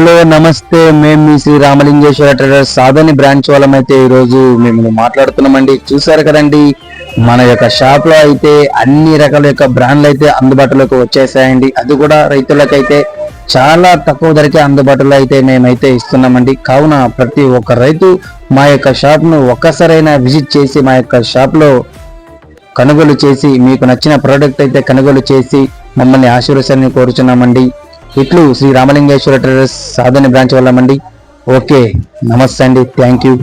Hello నమస్తే, మేము మీ Shri Ramalingeswara traders సాధని బ్రాంచ్ వాళ్ళమైతే ఈరోజు మేము మాట్లాడుతున్నామండి. చూసారు కదండి, మన యొక్క షాప్ లో అయితే అన్ని రకాల యొక్క బ్రాండ్లు అయితే అందుబాటులోకి వచ్చేసాయండి. అది కూడా రైతులకైతే చాలా తక్కువ ధరకే అందుబాటులో అయితే మేమైతే ఇస్తున్నామండి. కావున ప్రతి ఒక్క రైతు మా యొక్క షాప్ ను ఒక్కసారైనా విజిట్ చేసి మా యొక్క షాప్ లో కొనుగోలు చేసి మీకు నచ్చిన ప్రోడక్ట్ అయితే కొనుగోలు చేసి మమ్మల్ని ఆశీర్వదించాలని కోరుచున్నామండి. ఇట్లు శ్రీ రామలింగేశ్వర ట్రేడర్స్ సాధని బ్రాంచ్ వాళ్ళమండి. ఓకే, నమస్తే అండి, థ్యాంక్ యూ.